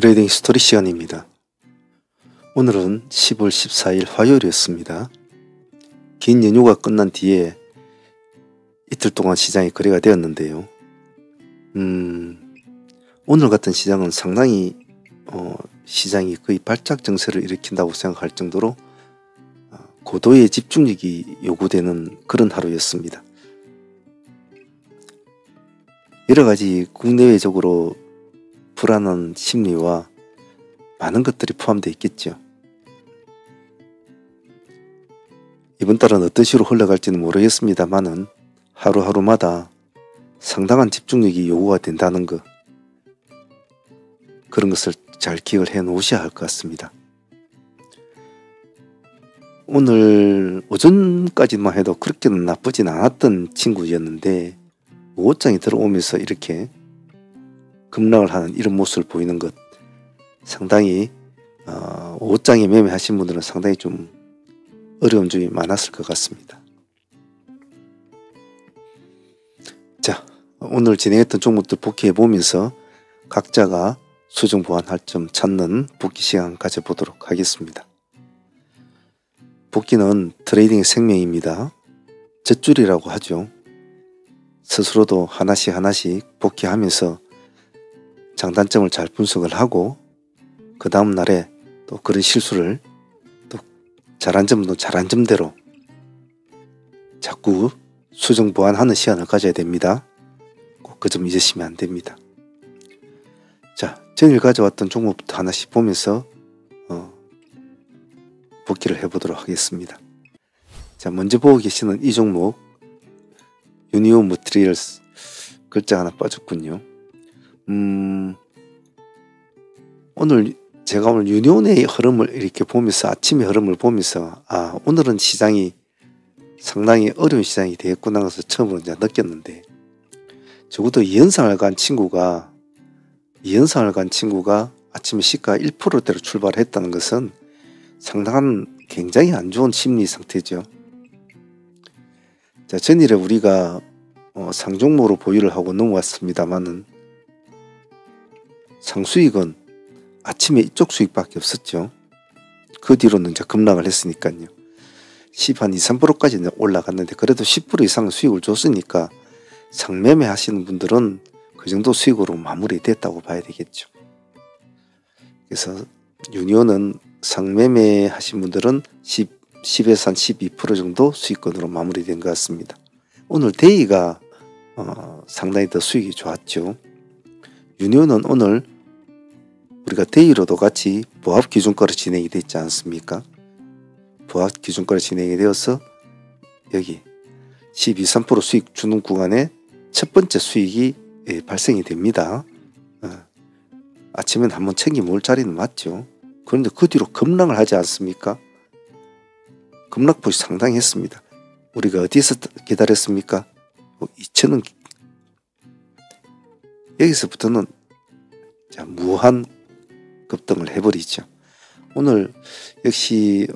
트레이딩 스토리 시간입니다. 오늘은 10월 14일 화요일이었습니다. 긴 연휴가 끝난 뒤에 이틀 동안 시장이 거래가 되었는데요. 오늘 같은 시장은 상당히 시장이 거의 발작 증세를 일으킨다고 생각할 정도로 고도의 집중력이 요구되는 그런 하루였습니다. 여러가지 국내외적으로 불안한 심리와 많은 것들이 포함되어 있겠죠. 이번 달은 어떤 식으로 흘러갈지는 모르겠습니다만은 하루하루마다 상당한 집중력이 요구가 된다는 것, 그런 것을 잘 기억을 해 놓으셔야 할 것 같습니다. 오늘 오전까지만 해도 그렇게는 나쁘진 않았던 친구였는데 오후장이 들어오면서 이렇게 급락을 하는 이런 모습을 보이는 것, 상당히 오후장에 매매하신 분들은 상당히 좀 어려운 점이 많았을 것 같습니다. 자, 오늘 진행했던 종목들 복귀해 보면서 각자가 수정 보완할 점 찾는 복귀 시간 가져보도록 하겠습니다. 복귀는 트레이딩의 생명입니다. 젖줄이라고 하죠. 스스로도 하나씩 복귀하면서 장단점을 잘 분석을 하고 그 다음 날에 또 그런 실수를 또 잘한 점도 잘한 점대로 자꾸 수정 보완하는 시간을 가져야 됩니다. 꼭 그 점 잊으시면 안 됩니다. 자, 전일 가져왔던 종목부터 하나씩 보면서 복귀를 해보도록 하겠습니다. 자, 먼저 보고 계시는 이 종목 유니온 머티리얼스, 글자 하나 빠졌군요. 제가 오늘 유니온의 흐름을 이렇게 보면서, 아침의 흐름을 보면서 오늘은 시장이 상당히 어려운 시장이 되겠구나 해서 처음으로 이제 느꼈는데, 적어도 2연상을 간 친구가 아침에 시가 1%대로 출발했다는 것은 상당한 굉장히 안 좋은 심리 상태죠. 자, 전일에 우리가 상종목으로 보유를 하고 넘어왔습니다만은 상수익은 아침에 이쪽 수익밖에 없었죠. 그 뒤로는 이제 급락을 했으니까요. 10한 2, 3%까지 올라갔는데 그래도 10% 이상 수익을 줬으니까 상매매 하시는 분들은 그 정도 수익으로 마무리됐다고 봐야 되겠죠. 그래서 유니온은 상매매 하신 분들은 10에서 한 12% 정도 수익권으로 마무리된 것 같습니다. 오늘 데이가 상당히 더 수익이 좋았죠. 유니온은 오늘 우리가 데이로도 같이 보합 기준가로 진행이 됐지 않습니까? 보합 기준가로 진행이 되어서 여기 12, 3% 수익 주는 구간에 첫 번째 수익이 발생이 됩니다. 아침엔 한번 챙겨 먹을 자리는 맞죠. 그런데 그 뒤로 급락을 하지 않습니까? 급락폭이 상당히 했습니다. 우리가 어디에서 기다렸습니까? 2,000원. 여기서부터는 무한 급등을 해버리죠. 오늘 역시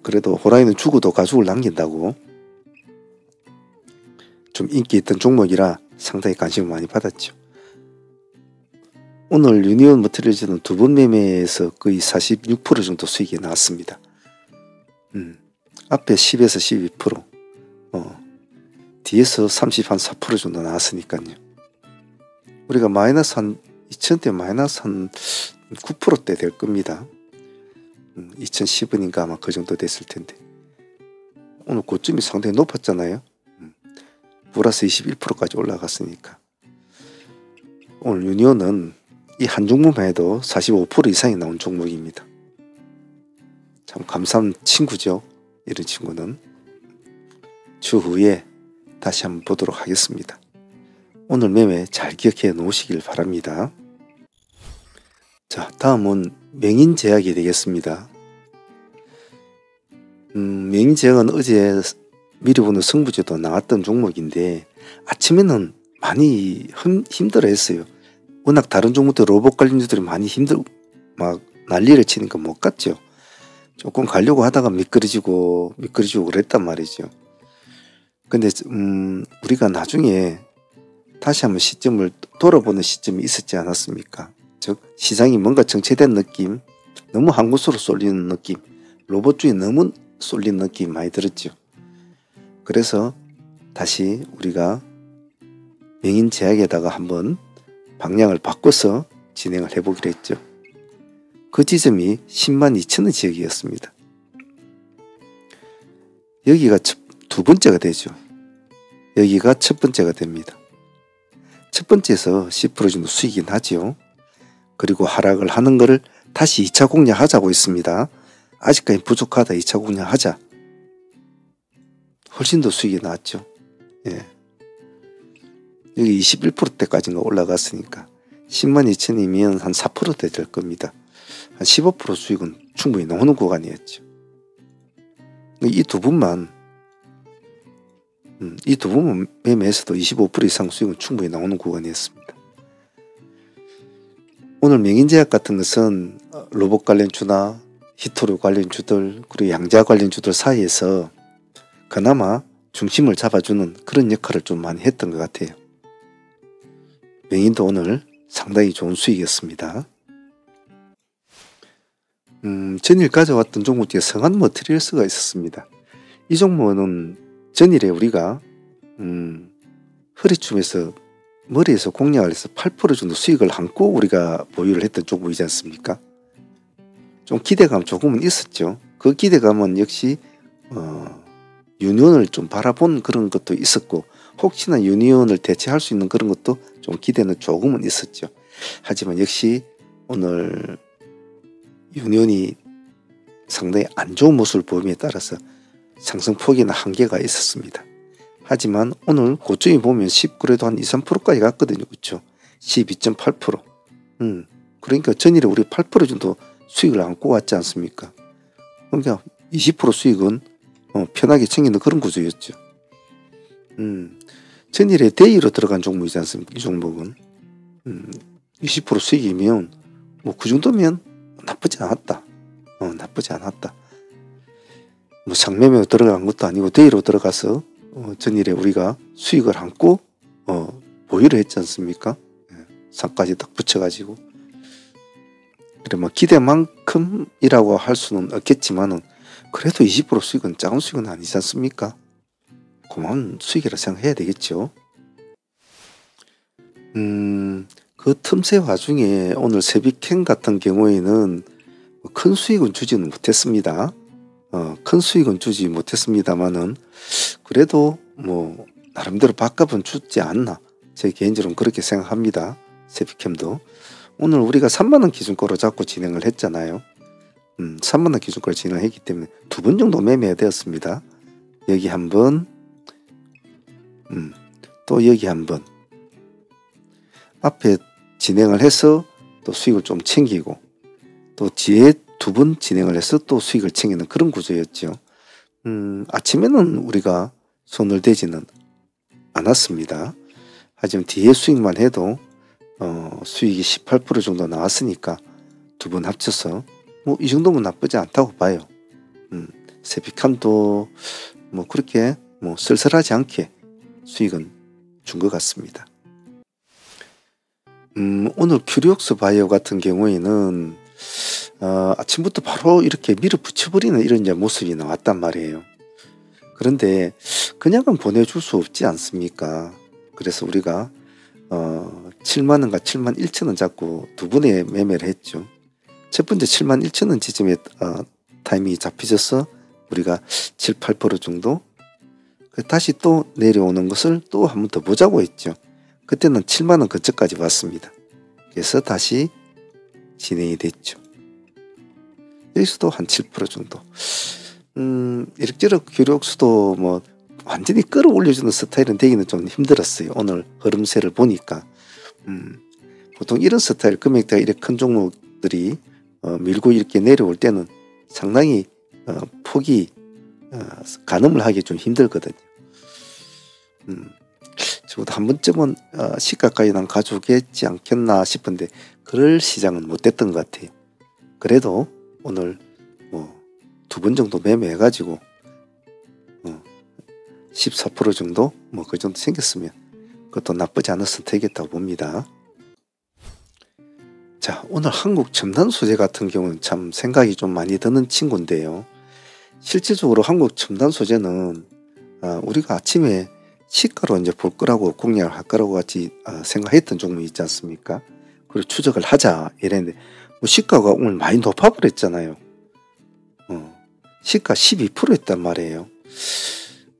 그래도 호랑이는 죽어도 가죽을 남긴다고 좀 인기 있던 종목이라 상당히 관심을 많이 받았죠. 오늘 유니온 머티리얼즈는 두 번 매매에서 거의 46% 정도 수익이 나왔습니다. 앞에 10에서 12%, 뒤에서 30, 한 4% 정도 나왔으니까요. 우리가 마이너스 한 2,000대 마이너스 한 9%대 될 겁니다. 2,010원인가 아마 그 정도 됐을 텐데. 오늘 고점이 상당히 높았잖아요. 플러스 21%까지 올라갔으니까. 오늘 유니온은 이 한 종목만 해도 45% 이상이 나온 종목입니다. 참 감사한 친구죠. 이런 친구는. 추후에 다시 한번 보도록 하겠습니다. 오늘 매매 잘 기억해 놓으시길 바랍니다. 자, 다음은 명인제약이 되겠습니다. 명인제약은 어제 미리 보는 승부주도 나왔던 종목인데 아침에는 많이 힘들어 했어요. 워낙 다른 종목들 로봇 관련주들이 많이 막 난리를 치니까 못 갔죠. 조금 가려고 하다가 미끄러지고 그랬단 말이죠. 근데 우리가 나중에 다시 한번 시점을 돌아보는 시점이 있었지 않았습니까? 즉 시장이 뭔가 정체된 느낌, 너무 한 곳으로 쏠리는 느낌, 로봇주의 너무 쏠리는 느낌 많이 들었죠. 그래서 다시 우리가 명인제약에다가 한번 방향을 바꿔서 진행을 해보기로 했죠. 그 지점이 102,000원 지역이었습니다. 여기가 두 번째가 되죠. 여기가 첫 번째가 됩니다. 첫 번째에서 10% 정도 수익이 나죠. 그리고 하락을 하는 것을 다시 2차 공략하자고 했습니다. 아직까지 부족하다. 2차 공략하자. 훨씬 더 수익이 나왔죠. 예. 여기 21%대까지가 올라갔으니까 102,000원이면 한 4%대 될 겁니다. 한 15% 수익은 충분히 나오는 구간이었죠. 이 두 분만 매매에서도 25% 이상 수익은 충분히 나오는 구간이었습니다. 오늘 명인제약 같은 것은 로봇 관련주나 히토류 관련주들 그리고 양자 관련주들 사이에서 그나마 중심을 잡아주는 그런 역할을 좀 많이 했던 것 같아요. 명인도 오늘 상당히 좋은 수익이었습니다. 전일 가져왔던 종목 중에 성한 머티리얼스가 있었습니다. 이 종목은 전일에 우리가 허리춤에서 머리에서 공략을 해서 8% 정도 수익을 안고 우리가 보유를 했던 종목이지 않습니까? 좀 기대감 조금은 있었죠. 그 기대감은 역시 유니온을 좀 바라본 그런 것도 있었고 혹시나 유니온을 대체할 수 있는 그런 것도 좀 기대는 조금은 있었죠. 하지만 역시 오늘 유니온이 상당히 안 좋은 모습을 보임에 따라서 상승폭이나 한계가 있었습니다. 하지만 오늘 고점이 보면 19에도 한 2~3%까지 갔거든요. 그렇죠? 12.8%. 그러니까 전일에 우리 8% 정도 수익을 안고 왔지 않습니까? 그러니까 20% 수익은 편하게 챙기는 그런 구조였죠. 전일에 데이로 들어간 종목이지 않습니까? 이 종목은 20% 수익이면 뭐 그 정도면 나쁘지 않았다. 나쁘지 않았다. 뭐 상매매로 들어간 것도 아니고 데이로 들어가서 전일에 우리가 수익을 안고 보유를 했지 않습니까? 상까지 딱 붙여가지고 그래 뭐 기대만큼이라고 할 수는 없겠지만은 그래도 20% 수익은 작은 수익은 아니지 않습니까? 고마운 수익이라 생각해야 되겠죠. 그 틈새 와중에 오늘 세비캔 같은 경우에는 큰 수익은 주지는 못했습니다. 큰 수익은 주지 못했습니다만은 그래도 뭐 나름대로 밥값은 주지 않나 제 개인적으로는 그렇게 생각합니다. 세비캠도 오늘 우리가 3만원 기준가로 잡고 진행을 했잖아요. 3만원 기준가로 진행을 했기 때문에 2번 정도 매매가 되었습니다. 여기 한번 또 여기 한번 앞에 진행을 해서 또 수익을 좀 챙기고 또 뒤에 2번 진행을 해서 또 수익을 챙기는 그런 구조였죠. 아침에는 우리가 손을 대지는 않았습니다. 하지만 뒤에 수익만 해도 수익이 18% 정도 나왔으니까 2번 합쳐서 뭐 이 정도면 나쁘지 않다고 봐요. 세비캄도 뭐 그렇게 뭐 쓸쓸하지 않게 수익은 준 것 같습니다. 오늘 큐리옥스 바이오 같은 경우에는 아침부터 바로 이렇게 밀어붙여버리는 이런 이제 모습이 나왔단 말이에요. 그런데 그냥은 보내줄 수 없지 않습니까? 그래서 우리가 7만원과 71,000원 잡고 2번에 매매를 했죠. 첫 번째 71,000원 지점에 타이밍이 잡혀져서 우리가 7~8% 정도 다시 또 내려오는 것을 또 한 번 더 보자고 했죠. 그때는 7만원 근처까지 왔습니다. 그래서 다시 진행이 됐죠. 여기서도 한 7% 정도. 이렇저렇 큐리옥스도 뭐 완전히 끌어올려주는 스타일은 되기는 좀 힘들었어요. 오늘 흐름세를 보니까. 보통 이런 스타일 금액대가 이렇게 큰 종목들이 밀고 이렇게 내려올 때는 상당히 폭이 가늠을 하기 좀 힘들거든요. 적어도 한 번쯤은 시가까지 난 가져오겠지 않겠나 싶은데 그럴 시장은 못 됐던 것 같아요. 그래도 오늘 뭐 2번 정도 매매해가지고 14% 정도 뭐 그 정도 생겼으면 그것도 나쁘지 않은 선택이었다고 봅니다. 자, 오늘 한국 첨단 소재 같은 경우는 참 생각이 좀 많이 드는 친구인데요. 실질적으로 한국 첨단 소재는 우리가 아침에 시가로 이제 볼 거라고 공략을 할 거라고 같이 생각했던 종목이 있지 않습니까? 그리고 추적을 하자 이랬는데 뭐 시가가 오늘 많이 높아버렸잖아요. 시가 12%였단 말이에요.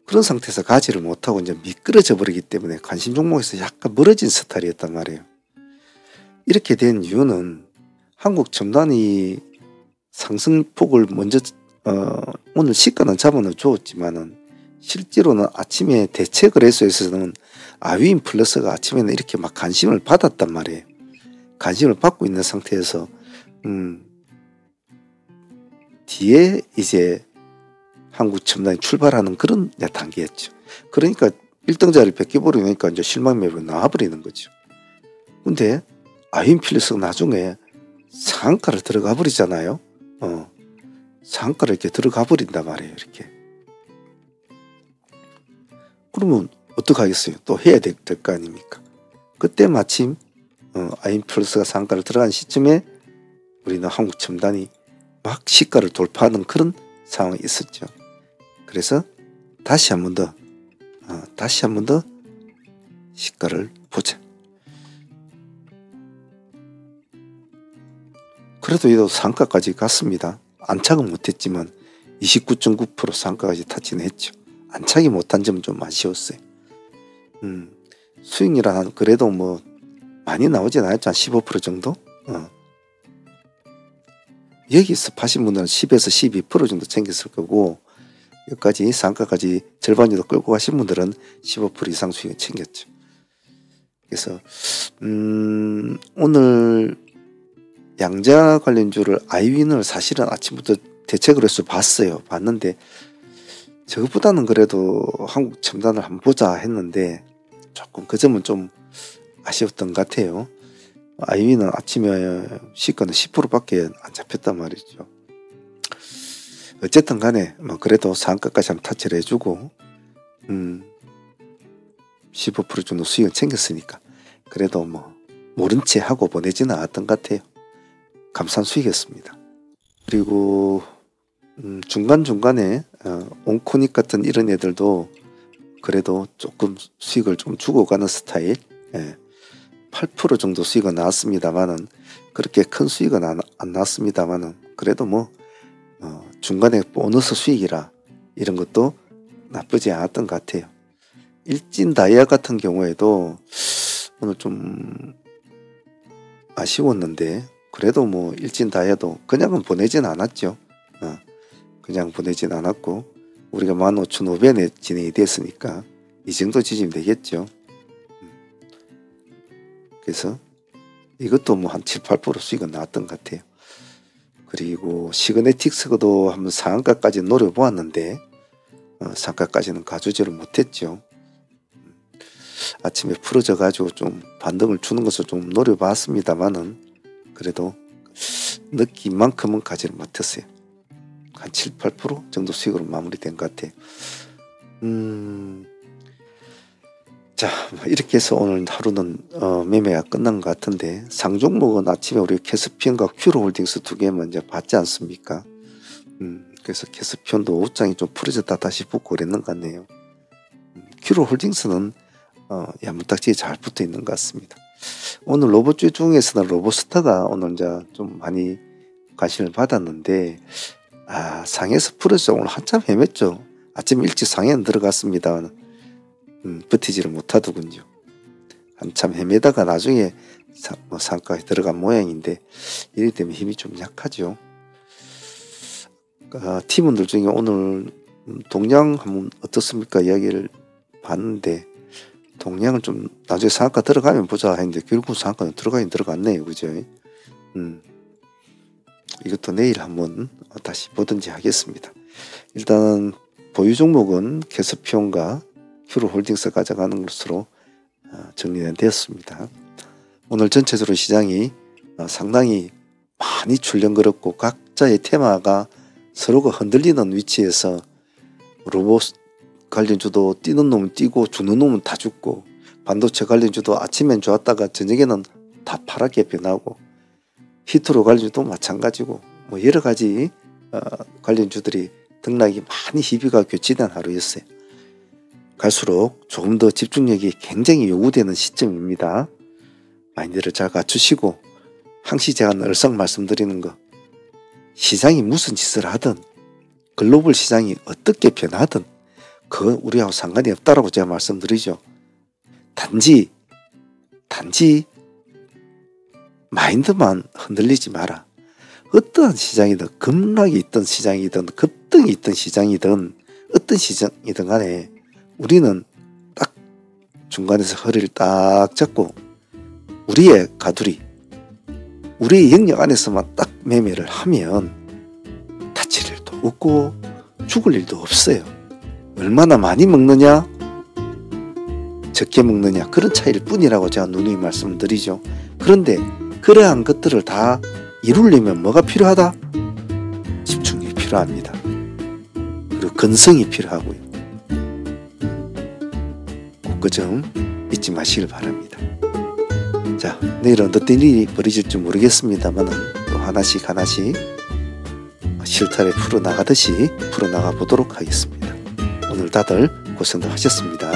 그런 상태에서 가지를 못하고 이제 미끄러져 버리기 때문에 관심 종목에서 약간 멀어진 스타일이었단 말이에요. 이렇게 된 이유는 한국 첨단이 상승폭을 먼저 오늘 시가는 잡아는 줬지만은 실제로는 아침에 대체 거래소에서는 아위인 플러스가 아침에는 이렇게 막 관심을 받았단 말이에요. 관심을 받고 있는 상태에서 뒤에 이제 한국 첨단이 출발하는 그런 단계였죠. 그러니까 1등자를 뺏겨버리니까 이제 실망 매물이 나와버리는 거죠. 근데 아위인 플러스가 나중에 상한가를 들어가 버리잖아요. 상한가를 이렇게 들어가 버린단 말이에요. 이렇게. 그러면 어떡하겠어요? 또 해야 될 거 아닙니까? 그때 마침 아이인 플러스가 상한가를 들어간 시점에 우리는 한국 첨단이 막 시가를 돌파하는 그런 상황이 있었죠. 그래서 다시 한 번 더 시가를 보자. 그래도 얘도 상가까지 갔습니다. 안착은 못했지만 29.9% 상가까지 타치는 했죠. 안착이 못한 점은 좀 아쉬웠어요. 수익이란 그래도 뭐 많이 나오진 않았죠. 한 15% 정도? 여기서 파신 분들은 10에서 12% 정도 챙겼을 거고 여기까지 상가까지 절반 정도 끌고 가신 분들은 15% 이상 수익을 챙겼죠. 그래서 오늘 양자 관련주를 아이윈을 사실은 아침부터 대책으로서 봤는데 저것보다는 그래도 한국 첨단을 한번 보자 했는데 조금 그 점은 좀 아쉬웠던 것 같아요. 아이윈은 아침에 시가는 10%밖에 안 잡혔단 말이죠. 어쨌든 간에 뭐 그래도 상가까지 한번 타치를 해주고 15% 정도 수익을 챙겼으니까 그래도 뭐 모른 채 하고 보내지는 않았던 것 같아요. 감사한 수익이었습니다. 그리고 중간중간에 온코닉 같은 이런 애들도 그래도 조금 수익을 좀 주고 가는 스타일. 8% 정도 수익은 나왔습니다만은 그렇게 큰 수익은 안 나왔습니다만은 그래도 뭐 중간에 보너스 수익이라 이런 것도 나쁘지 않았던 것 같아요. 일진 다이아 같은 경우에도 오늘 좀 아쉬웠는데 그래도 뭐 일진 다이아도 그냥은 보내진 않았죠. 그냥 보내진 않았고 우리가 15,500원에 진행이 됐으니까 이 정도 지지면 되겠죠. 그래서 이것도 뭐 한 7, 8% 수익은 나왔던 것 같아요. 그리고 시그네틱스도 한번 상한가까지 노려보았는데 상한가까지는 가주지를 못했죠. 아침에 풀어져 가지고 좀 반등을 주는 것을 좀 노려봤습니다만은 그래도 느낀 만큼은 가지를 못했어요. 한 7, 8% 정도 수익으로 마무리된 것 같아요. 자, 이렇게 해서 오늘 하루는 매매가 끝난 것 같은데 상종목은 아침에 우리 캐스피언과 큐로홀딩스 두 개 먼저 봤지 않습니까? 그래서 캐스피언도 옷장이 좀 풀어졌다 다시 붙고 그랬는 것 같네요. 큐로홀딩스는 야무딱지게 잘 붙어 있는 것 같습니다. 오늘 로봇주 중에서는 로봇스타가 오늘 이제 좀 많이 관심을 받았는데 상에서 풀어져 오늘 한참 헤맸죠. 아침 일찍 상에는 들어갔습니다. 버티지를 못하더군요. 한참 헤매다가 나중에 상가에 들어간 모양인데 이래 되면 힘이 좀 약하죠. 팀원들 중에 오늘 동양 한번 어떻습니까 이야기를 봤는데 동양은 좀 나중에 상한가 들어가면 보자 했는데 결국 상한가는 들어가긴 들어갔네요. 그죠? 이것도 내일 한번 다시 보든지 하겠습니다. 일단 보유 종목은 캐스피온과 큐로홀딩스 가져가는 것으로 정리는 되었습니다. 오늘 전체적으로 시장이 상당히 많이 출렁거렸고 각자의 테마가 서로가 흔들리는 위치에서 로봇 관련주도 뛰는 놈은 뛰고 죽는 놈은 다 죽고 반도체 관련주도 아침엔 좋았다가 저녁에는 다 파랗게 변하고, 히트로 관련주도 마찬가지고 뭐 여러 가지 관련주들이 등락이 많이 희비가 교치된 하루였어요. 갈수록 조금 더 집중력이 굉장히 요구되는 시점입니다. 마인드를 잘 갖추시고, 항시 제가 늘상 말씀드리는 거, 시장이 무슨 짓을 하든 글로벌 시장이 어떻게 변하든 그건 우리하고 상관이 없다라고 제가 말씀드리죠. 단지 마인드만 흔들리지 마라. 어떠한 시장이든, 급락이 있던 시장이든 급등이 있던 시장이든 어떤 시장이든 간에 우리는 딱 중간에서 허리를 딱 잡고 우리의 가두리, 우리의 영역 안에서만 딱 매매를 하면 다칠 일도 없고 죽을 일도 없어요. 얼마나 많이 먹느냐 적게 먹느냐 그런 차이일 뿐이라고 제가 누누이 말씀드리죠. 그런데 그러한 것들을 다 이루려면 뭐가 필요하다? 집중력이 필요합니다. 그리고 근성이 필요하고요. 그 점 잊지 마시길 바랍니다. 자, 내일은 어떤 일이 벌어질지 모르겠습니다만 또 하나씩 실타래 풀어나가듯이 풀어나가 보도록 하겠습니다. 오늘 다들 고생들 하셨습니다.